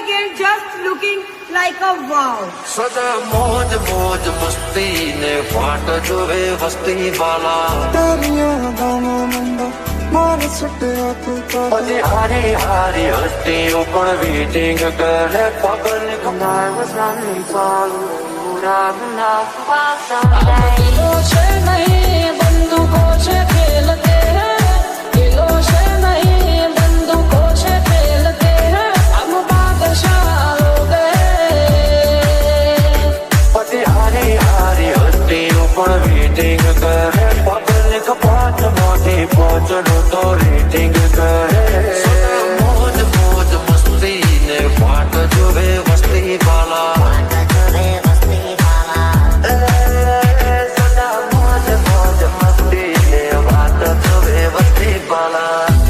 elegant, just looking like a wow. સદા મોજ મોજ મસ્તી ને ફાટ જોવે વસ્તી વાલા તારિયા ગાનો નંદા મારે છૂટ્યા તું પછી હારી હારી હસ્તીઓ પણ વેટિંગ કરે પબ્લિક દિલો છે નહીં બંદૂકો છે ખેલતે દિલો છે નહીં બંદૂકો છે ખેલતે હમ બાદશાહ લોગ પછી હારી હારી હસ્તીઓ પણ વેટિંગ કરે પબ્લિક પાંચ મોટી પહોંચનો તો રેટિંગ કરે મોજ મોજ મસ્તી ને ફાટ જોવે વસ્તી વાલા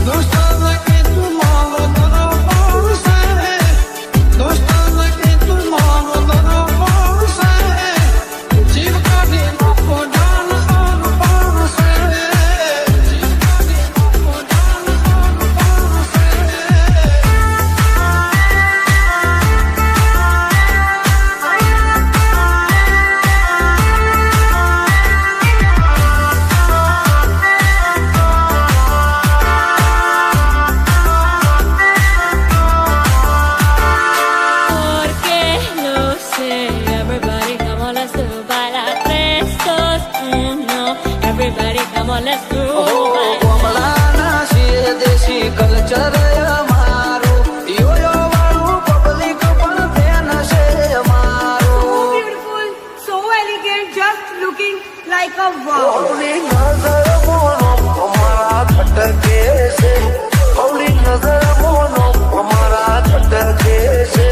દોસ્તાના કે તું મારો દરબાર છે દોસ્તાના કે તું મારો દરબાર છે જીવ કાઢી નાખો જાન આર પાર છે જીવ કાઢી નાખો જાન આર પાર છે Porque lo sé, everybody come on, let's do baila tres, dos, uno. Everybody come on, let's do baila. કમલાના શિર દેશી કલ્ચર અમારું યોયો વાળું પબ્લિક પણ ફેન છે So અમારું beautiful, so elegant, just looking like a wow. હવલી નજર mono અમારા છટકે છે હવલી નજર મોનો અમારા છટકે છે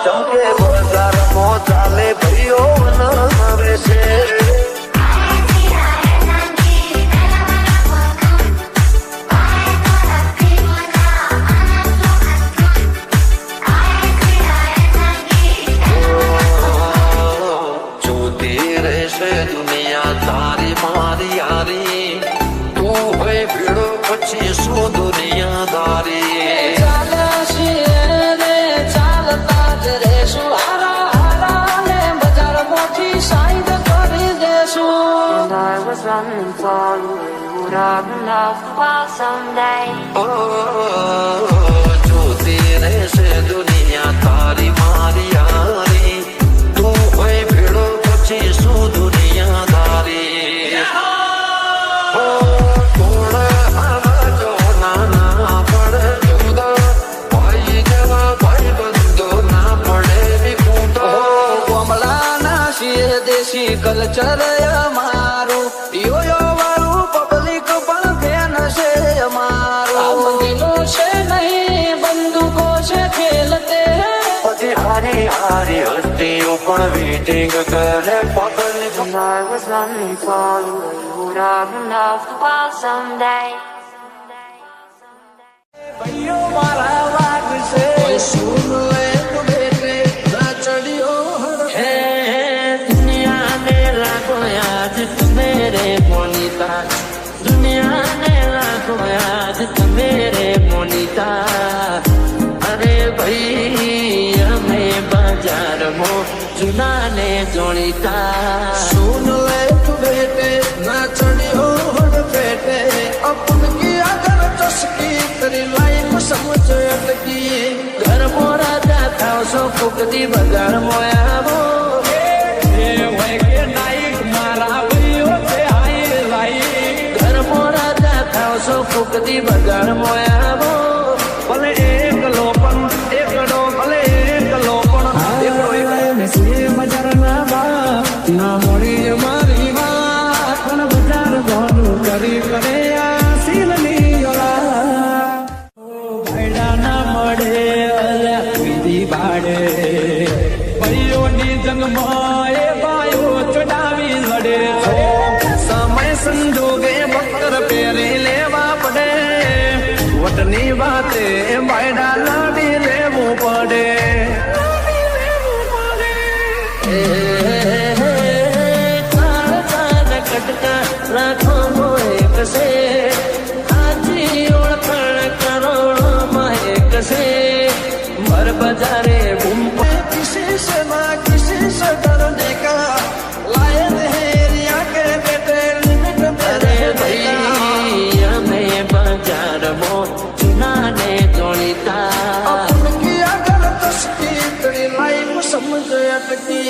ચમકે બજારમાં ચાલે ભાઈઓ નવે છે જોતી રહેશે દુનિયા તારી મારી યારી તું હોય ભીડો પછી શું દુનિયાદારી ચાલ્યા છીએ રે, ચાલતા જ રહેશું. હારા હારા ને બજાર મોટી સાઈડ કરી દેશું. ઓ, જોતી રહેશે દુનિયા તારી મારી યારી તું હોય ભીડો પછી શું દુનિયાદારી ઓ, કોણ આવા જો નાના પડે જુદા ભાઈ જેવા ભાઈ બંધો ના પડે વિખૂટા કમલાના શિર દેશી કલ્ચર અમારું યોયો વાળું પબ્લિક પણ ફેન છે અમારું દિલો છે નહીં બંદૂકો છે ખેલતે પછી હારી હારી હસ્તીઓ પણ વેટિંગ કરે પબ્લિક ભાઈઓ મારા વાગ છે કોઈ સુન લે તો બેટે ના ચડ્યો હે દુનિયા ને રાખો યાદ મેરે મોનિતા દુનિયા ને રાખો યાદ મેરે મોનિતા અરે ભાઈ અમે બજારમાં જૂના ને જોણીતા सुन ले तू बेटे ना चढ़ियो हर बेटे अपन की अगर चस्की तेरी लाइफ समझ अटकी ઘર મોરા દાખાવ સો ફૂકતી બજાર મોયાવો ઘર મોરા દાખાવ સો ફૂકતી બજાર મોયાવો ભલે એકલો પણ એકડો ભલે એકલો પણ એકડો બજાર ના બા ના મળી મારી વાત પણ બજાર બોલું કરી કરે આ સીલની ઓલા ભાઈડા ના મળે અલ્યા પીધી બાડે ભાઈઓની જંગમાં એ ભાઈઓ ચડાવી લડે સમય સંજોગે બકર પહેરી લેવા પડે વટની વાતે ભાઈડા લડી લેવું પડે કટકા રાખો મોય કસે આજી ઓળખાણ કરોડોમાં એક છે पर बजारे घूम किसी से ना किसी से डरने का लाए देहरिया के बेटे लिमिट अरे मेरे भाई हमें बाजार मोर चुनाने जोड़ीता अपन किया गलत की तेरी लाइफ समझ अटकी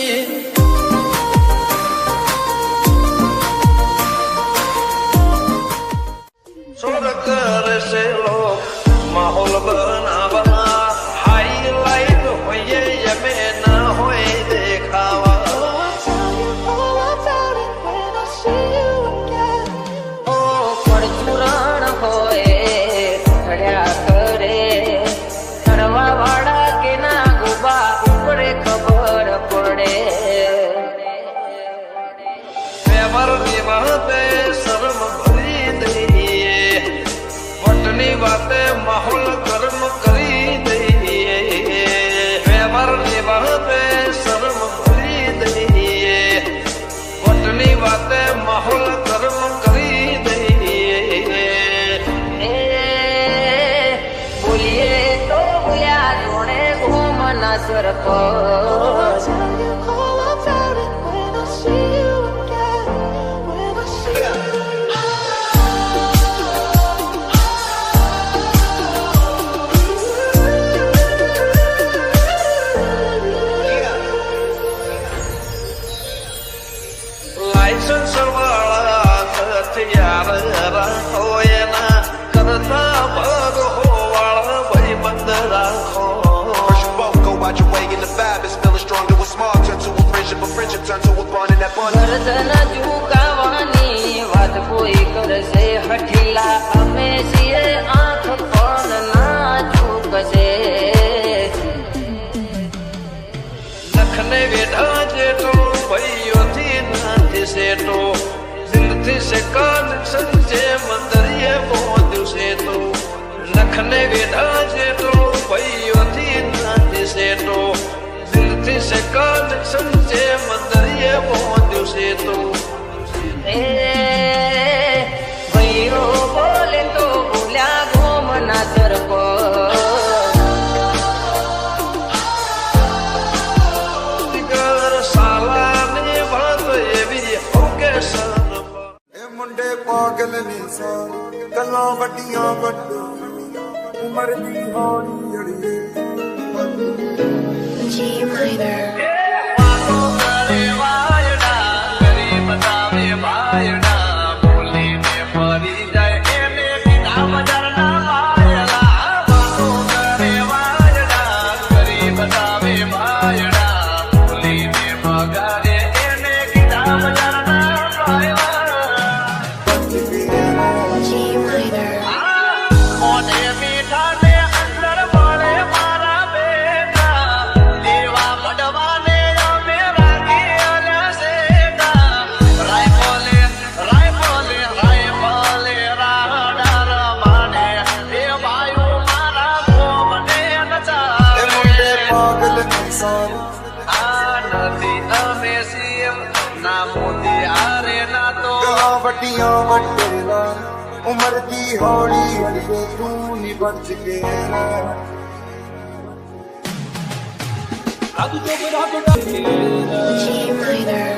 सुरकर से लोग माहौल बनावा हाईलाइट होए ये में ना होए देखावा ओ परचुराण होए खड़ा करे करवा वाड़ा के ना गुबा ऊपरे खबर पड़े व्यवहार निभाते शर्म भरी दईए वटनी बातें माहौल गर्म करी दईए व्यवहार निभाते शर्म भरी दईए वटनी बातें माहौल गर्म करी दईए बोलिए तो बुया जोड़े घूम न सर लाइसेंस वाला हथियार होए ना करता भाग हो वाला भाई बंद राखो First you both go out your way and the vibe is feeling stronger. A small turn to a friendship turn to a bond, and that bond. ગરદન ઝુકાવાની વાત કોઈ કરશે હઠીલા અમે છીએ આંખ પણ ના ઝુકશે લખને વેઢા જેટો ભાઈઓ થી નાથી સેટો દિલથી से कनेक्शन जे मंदरिए पहुंचू से तो लखने वेढ़ा जेटो भाइयों थी नाती सेटो दिलથી से कनेक्शन जे मंदरिए पहुंचू से तो એ ભૈરો બોલે તો ભૂલ્યા ઘોમ ના સરપો साला ने बात ये भी हो के सन ਇਹ ਮੁੰਡੇ ਪਾਗਲ ਨੇ ਸਾਰੇ ਗੱਲਾਂ ਵੱਡੀਆਂ ਵੱਡੋ ਉਮਰ ਦੀ ਹੌਲੀ ਅੜੀਏ G minor. G minor. ਇਹ ਮੁੰਡੇ ਪਾਗਲ ਨੇ ਸਾਰੇ ਗੱਲਾਂ ਵੱਡੀਆਂ ਵੱਡੇ ਲਾ ਉਮਰ ਦੀ ਹੌਲੀ ਅੜੀਏ ਤੂੰ ਨਹੀਂ ਬਚ ਕੇ ਰਹਿ G minor.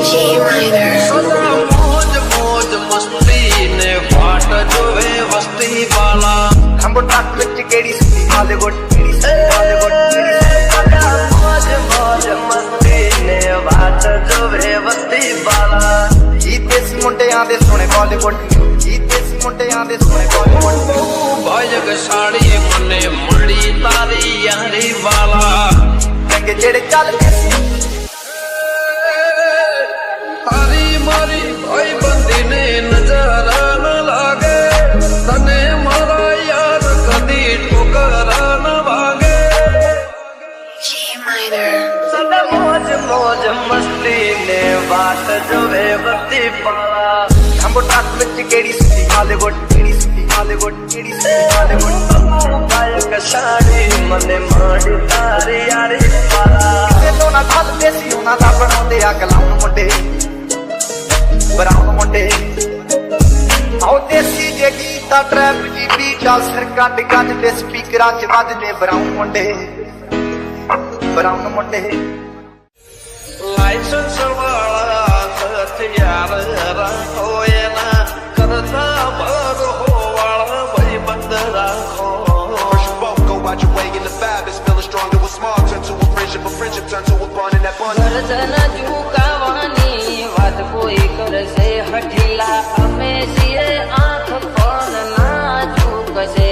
G minor. सदा मौज मौज मस्ती ने फाट जोवे वस्ती वाला ਖੰਭ ਟੱਕ ਵਿੱਚ ਕਿਹੜੀ ਸੁੱਤੀ ਹਾਲੀਵੁੱਡ सदा मौज मौज मस्ती ने फाट जोवे वस्ती वाला ਜੀਤੇ ਸੀ ਮੁੰਡਿਆਂ ਦੇ ਸੋਹਣੇ ਬਾਲੀਵੁੱਡ ਜੀਤੇ ਸੀ ਮੁੰਡਿਆਂ ਦੇ ਸੋਹਣੇ ਬਾਲੀਵੁੱਡ भाजक साड़ी मने मड़ी तारी यारी वाला ਚੰਗੇ ਜਿਹੜੇ ਚੱਲਦੇ ਸੀ तारी मारी भाई बंदी ने नजरा न लागे तने मारा यार कदी ठोकरा न भागे જોવે બત્તી પાળા આંબો ટ્રાક ਵਿੱਚ કેડી સુતી હાલીવુડ કેડી સુતી હાલીવુડ કેડી સુતી હાલીવુડ ગાયક સાડી મને માડી તારી યારી પાળા તે તો ના થાલ દેસી ਉਹਨਾਂ ਦਾ ਬਣਾਉਂਦੇ ਆ ਗਲਾਉਣ ਮੁੰਡੇ ਬਰਾਉਣ ਮੁੰਡੇ ਆਉ ਦੇਸੀ ਜੇ ਗੀਤਾ ਟਰੈਪ ਦੀ ਬੀਟਾ ਸਿਰ ਕੱਢ ਗੱਜ ਦੇ ਸਪੀਕਰਾਂ 'ਚ ਵੱਜਦੇ ਬਰਾਉਣ ਮੁੰਡੇ ਬਰਾਉਣ ਮੁੰਡੇ ਲਾਇਸੈਂਸ ਵਾਲਾ ਹਥਿਆਰ ਰੱਖੋ ਨਾ ਕਰਦਾ ਬਰੋ ਵਾਲਾ ਬਈ ਬੰਦ ਰੱਖੋ First you both go out your way and the vibe is feeling strong. It was small, turn to a friendship turn to a bond, and that bond. ગરજન ઝુકાવાની વાત કોઈ કરશે હઠીલા અમે છીએ આંખ પણ ના ઝૂકશે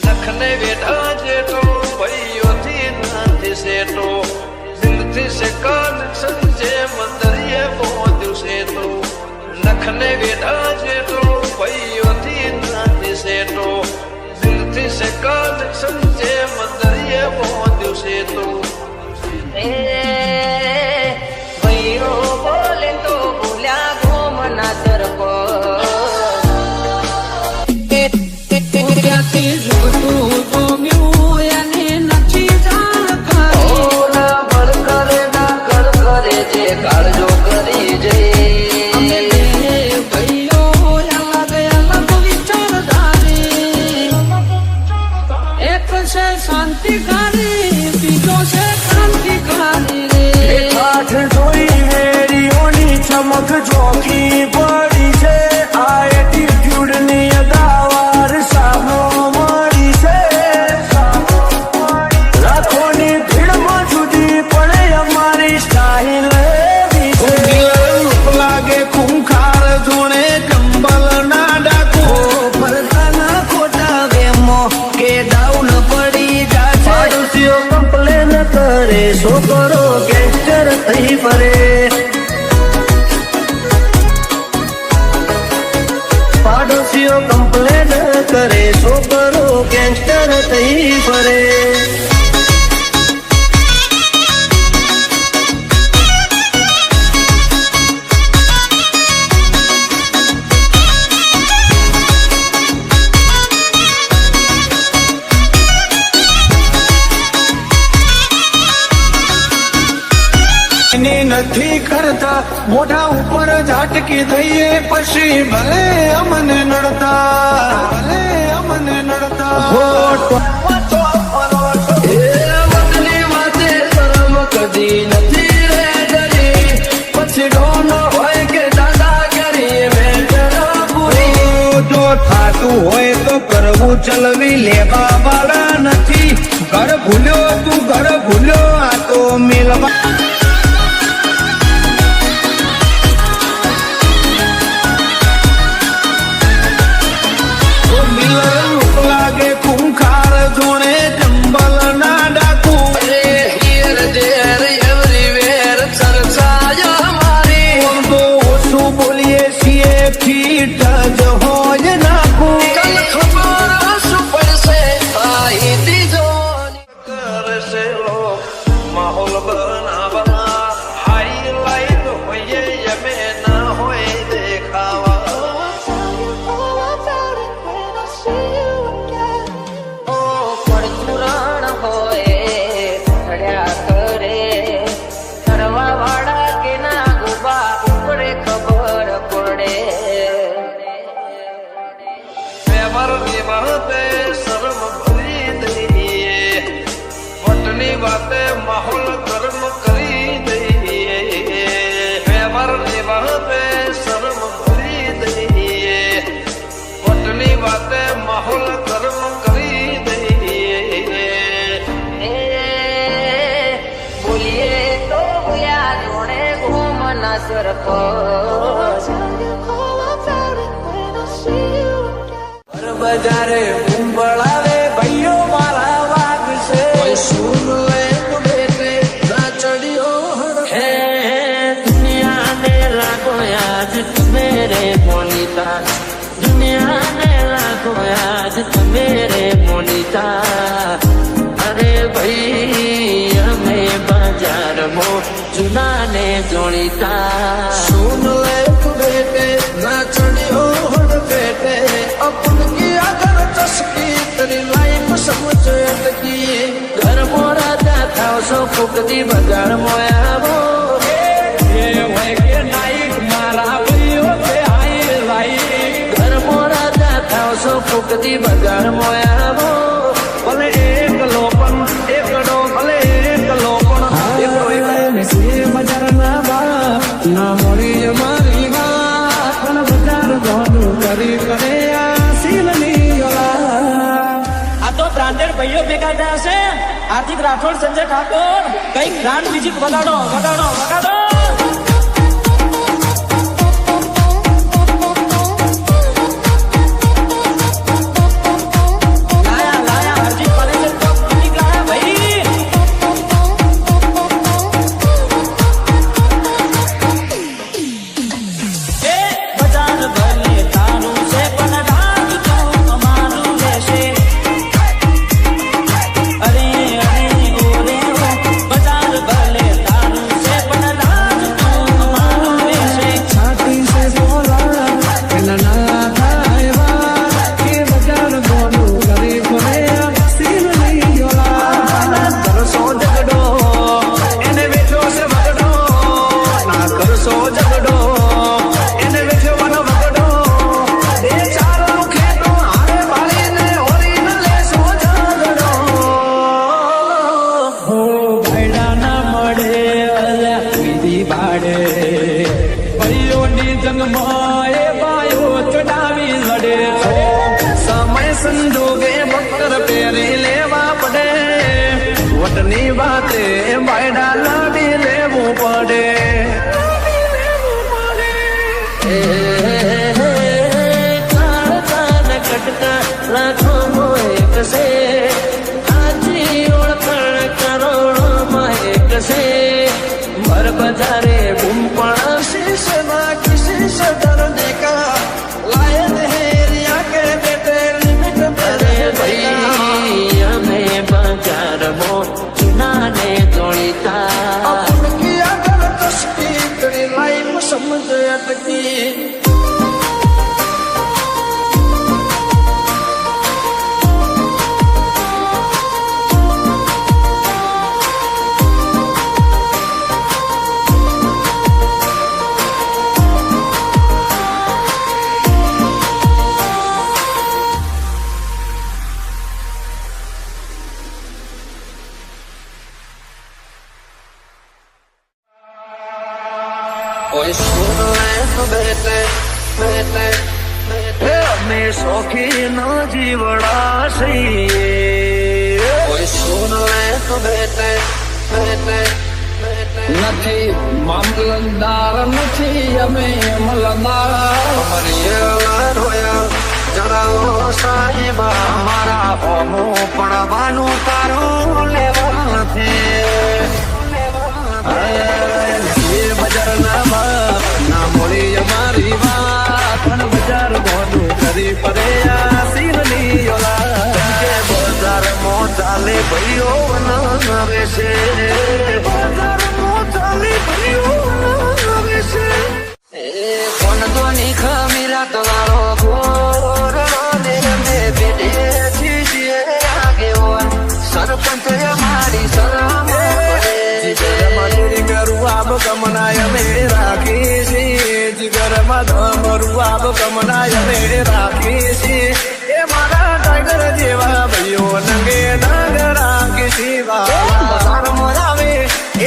લખને વેઠા જેટો ભાઈઓથી નથી સેટો જિંદગી સે કનેક્શન જે મંદરિયે પહોંચ્યું છે તો લખને વેઠા જેટો ભાઈઓથી નથી સેટો જિંદગી સે કનેક્શન જે મંદરિયે પહોંચ્યું છે તો ભાઈઓ બોલે તો ભૂલ્યા ગોમના કાળજો કરી શાંતિકારી બીજો છે ક્રાંતિકારી રે કાઠ જોઈ વેરીઓની ચમક જોખી પડી છે આ એટીટ્યુડની અદાવાર સામો મળી છે લાખોની ભીડમાં જુદી પડે અમારી સ્ટાઇલ એવી છે લાગે ખૂંખાર જોણે કંબલ ના ડાકો પરદાના ખોટા વેમો કે ડાઉન પડી જાશે પાડોશીઓ કમ્પ્લેન કરે છોકરો ગેંગસ્ટર થઈ ફરે પાડોશીઓ કમ્પ્લેન કરે છોકરો ગેંગસ્ટર થઈ ફરે નથી કરતા મોઢા ઉપર ઝાટકી થઈએ પછી ભલે અમને નડતા વતની વાતે શરમ કદી નથી રે ડરી પછી ડોન હોય કે દાદાગીરી મેટર પૂરી જો થાતું હોય તો કરવું ચલવી લેવા વાળા નથી ઘર ભૂલ્યો તું ઘર ભૂલ્યો આ તો મિલવા લાગે ખૂંખાર જોણે ચંબલ ના ડાકુ હિયર ધેર એવરીવેર ચર્ચા અમારી તો ઓછું બોલીએ છીએ ફીટ જ હોય નાખું કલ ખબર શું પડશે આઈતી જો કરશે લોક માહોલ બનાવવા હાઈલાઈટ હોઈએ યમે ના હોય દેખાવા પરચુરણ હોય ચડ્યા કરે ચડવા વાળા કે ના ગુબા ઉપડે ખબર પડે વ્યવહારની વાતે શરમ ભરી દઈએ વટની વાતે માહોલ ગરમ કરી દઈએ વ્યવહારની વાતે શરમ ભરી દઈએ વટની વાતે માહોલ ગરમ કરી દઈએ બોલીએ તો બોલ્યા જોડે ઘૂમના સરપંચ બજારે ઉંબળાવે ભાઈઓ મારા વાગશે કોઈ સુન લે તો બેટે ના ચડ્યો હે दुनिया ने लाखों याद मेरे मोनिता दुनिया ने लाखों याद मेरे मोनिता अरे भाई हमें बाजार में છો ફૂકતી બજાર મોયાવો ઘર મોરાજા થાવ છો ફૂકતી બજાર મોયાવો ભલે એકલો પણ એકડો ભલે એકલો પણ બજારના બા ના મળી મારી વાત પણ બજાર ગોનું કરી કરે આ સીલની આ તો બ્રાન્ડેડ ભાઈઓ ભેગા થયા છે. હાર્દિક રાઠોડ, સંજય ઠાકોર, કઈક બ્રાન્ડ મ્યુઝિક વગાડો વગાડો વગાડો. લાયા લાયા હાર્દિક પારેખ તો મ્યુઝિક લાયા ભાઈ. એ બજાર ભલે તારું છે પણ રાજ તો અમારું રહેશે. અરે અરે ઓરે ઓ બજાર ભલે તારું છે પણ રાજ તો અમારું રહેશે. છાતી સે બોલા એના ના થાય વાત કે બજાર ગોનું કરી કરે આ સીલની કરશો ઝઘડો એને વેઠો છે વગડો ના કરશો ઝઘડો એને વેઠો વનો વગડો એ ચારો ખેતો હારે બાળીને ઓરીને લેશો ઝઘડો હો ભાઈડા ના મળે અલ્યા વિધિ ભાડે ભાઈઓની જંગમાં એ બાયો ચડાવી લડે સમય સંજોગે બકર પહેરી લેવા પડે વટની વાતે બાયડા લાવી લેવું પડે કટકા લાખો એક છે આજી ઓળખાણ કરોડોમાં એક છે ભર બજારે બૂમ પણ શીશ ના કિસી સદર દેખા લાયન હે રિયા કે બેટે લિમિટ અરે ભાઈ અમે બજારમાં ચુનાને તોડીતા અપન કિયા કર તસ્કી કરી લાઈફ સમજ અટકી કોઈ સુન લે બેટે બેટે બેટે અમે શોખીન જીવડા છીએ કોઈ સુન લે બેટે બેટે નથી મામલતદાર નથી અમે અમલદાર અમારી રોયા જણાવો સાહેબા અમારા હોમો પડવાનું તારું લેવા નથી બજારના ના મળી અમારી વાત પણ બજાર ગોનું કરી પડે આ સીલની બજારમાં ચાલે ભાઈઓ નવે છે બજારમાં ચાલે ભાઈઓ નવે છે કોણ તો ની ખમીરા તમારો ગોરડો ને બે બેટે છીએ આગેવાન સરપંચ મારી શરમ આબ કમનાય મે રાખી છીએ જીગરમાં ધમરું આબ કમનાય મે રાખી છીએ એ મારા ટાઈગર જેવા ભાઈઓ નંગે નંગ રાખી શિવા બજારમાં આવે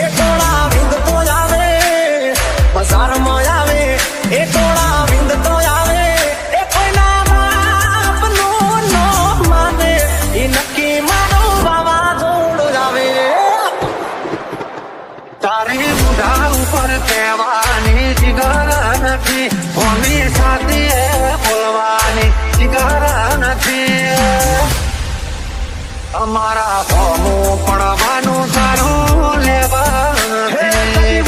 એ ટોળા વિંદ તો આવે બજારમાં આવે એ ટોળા વિંદ તો આવે એ કોઈના બાપનું નો માને એ નક્કી માનો વાવાઝોડું આવે તારી બુઢા ઉપર કહેવાની જીગર નથી હોમી સાથે બોલવાની જીગર નથી અમારા હોમું પડવાનું તારું લેવા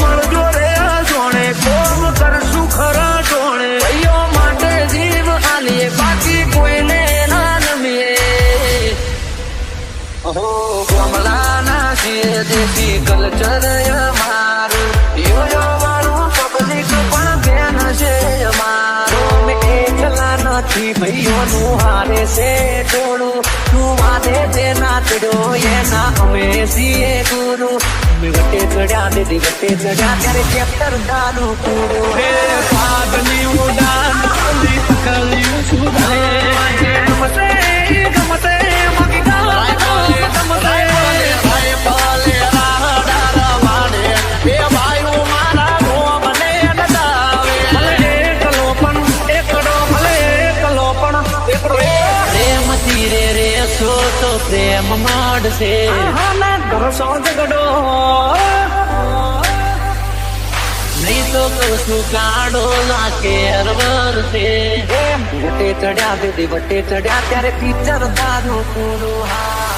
મળજો રે જોણે કોમ કરશું ખરા જોણે ભાઈઓ માટે જીવ આલીએ બાકી કોઈને ના નમીએ કમલાના છીએ દેશી કલ્ચર અમારું યો મારું પબ્લિક પણ બેન છે અમારું એકલા નથી ભાઈઓનું હારે છે ટોળું તું વાદે તે નાચડો એના અમે છીએ ગુરુ અમે વટે ચડ્યા દીદી વટે ચડ્યા ત્યારે ચેપ્ટર દાનું પૂરું હે સાધની ઉડાન કલિયું સુધરે ગમતે ગમતે મગી ગાય ગમતે ભાઈ પાલે રાડા વાડે બે ભાઈઓ મારા ગોમને નડાવે ભલે એકલો પણ એકડો ભલે એકલો પણ એકડો પ્રેમ તીરે રે સો તો પ્રેમ માડશે ઘરસો ઝઘડો નહીં તો કશું કાઢો લાગે વરસે વટે ચડ્યા દીદી વટે ચડ્યા ત્યારે પિક્ચર દારૂ પૂરું હા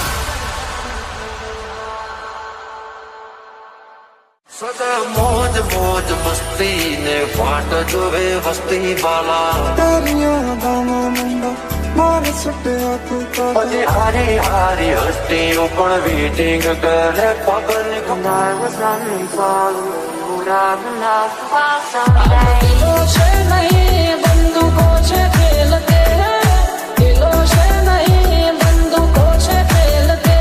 સદા મોજ મોજ મસ્તી ને વાટ જોવે વસ્તી વાલા તારીਆਂ ਦਾਣਾ ਮੁੰਡਾ ਮਾਰ ਸੁੱਟਿਆ ਤੂੰ ਤਾਂ અજે હારી હારી હસ્તીઓ પણ વેટિંગ કરે પબ્લિક દિલો છે નહીં બંદૂકો છે ખેલતે દિલો છે નહીં બંદૂકો છે ખેલતે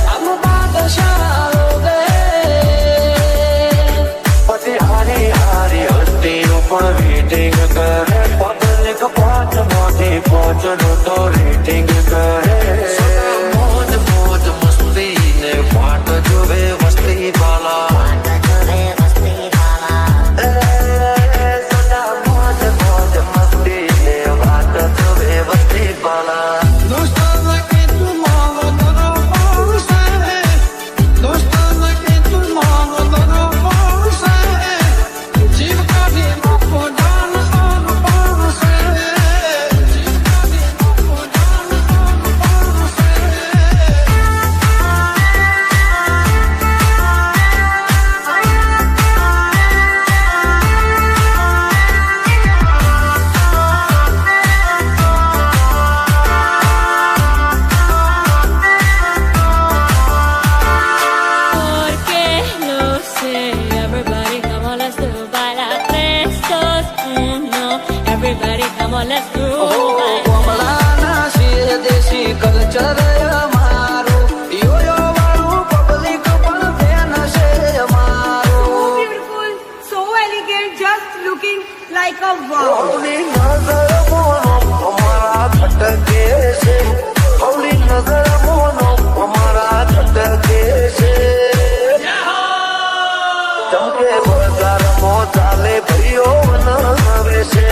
હમ બાદશાહ હો ગયે અજે હારી હારી હસ્તીઓ પણ વેટિંગ કરે પબ્લિક પાંચ મોટી પહોંચનો તો રેટિંગ કરે સદા મોજ મોજ મસ્તી ને વાટ જોવે વસ્તી વાલા સદા મોજ મોજ મસ્તી ને વાટ જોવે વસ્તી વાલા दोस्ताना के तू मांगो दरो पासे दोस्ताना के तू मांगो दरो पासे जीव का भी मुको जान आन पासे जीव का भी मुको जान आन पासे Porque lo sé, everybody come on, let's do bailar tres, dos, uno. Everybody come on, let's do bailar. કમલાના શિર દેશી કલ્ચર અમારું યોયો વાળું પબ્લિક પણ ફેન છે So અમારું beautiful, so elegant, just looking like a wow. હવલી નજર mono અમારા ખટકે છે હવલી નજર મોનો અમારા ખટકે છે ચમકે બજારમાં ચાલે ભાઈઓ બનાવે છે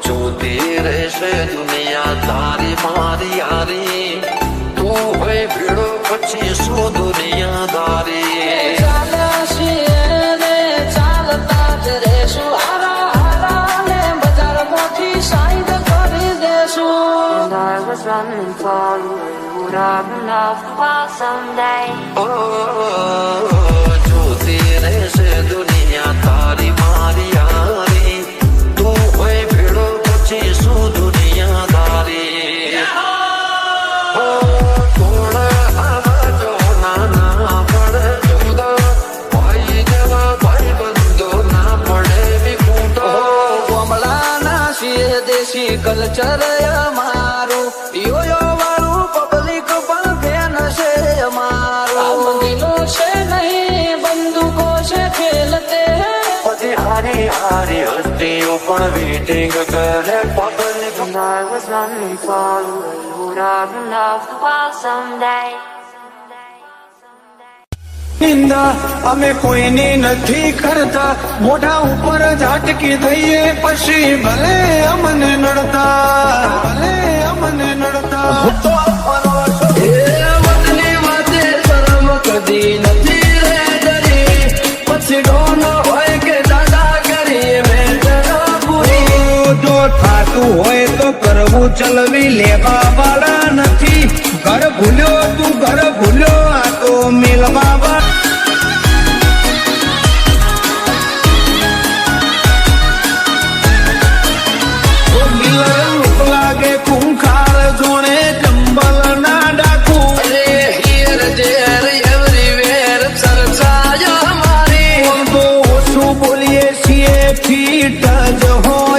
જોતી રહેશે દુનિયા તારી મારી યારી તું હોય ભીડો પછી શું દુનિયાદારી ચાલ્યા છીએ રે ચાલતા જ રહેશું હારા હારા ને બજારમાંથી સાઈડ કરી દેશું ઓ જોતી રહેશે દુનિયા તારી મારી યારી તું હોય ભીડો પછી શું દુનિયાદારી ઓ કોણ આવા જો નાના પડે જુદા ભાઈ જેવા ભાઈ બંધો ના પડે વિખૂટો કમલાના શિર દેશી કલ્ચર અમારું યોયો વાળું પબ્લિક પણ ફેન છે અમારું દિલો છે નહીં બંદૂકો છે ખેલતે પછી હારી હારી હસ્તીઓ પણ વેટિંગ કરે પબ્લિક નિંદા અમે કોઈની નથી કરતા મોઢા ઉપર ઝાટકી દઈએ પછી ભલે અમને નડતા એ વતની વાતે શરમ કદી નથી રે ડરી પછી ડોન હોય કે દાદાગીરી વેચના પૂરી જો થાતું હોય તો કરવું ચલવી લેવા વાળા નથી ઘર ભૂલ્યો તું ઘર ભૂલ્યો આ તો મિલવા વાળા લાગે ખૂંખાર જોણે ચંબલ ના ડાકુ અરે હિયર ફીટ જ હોય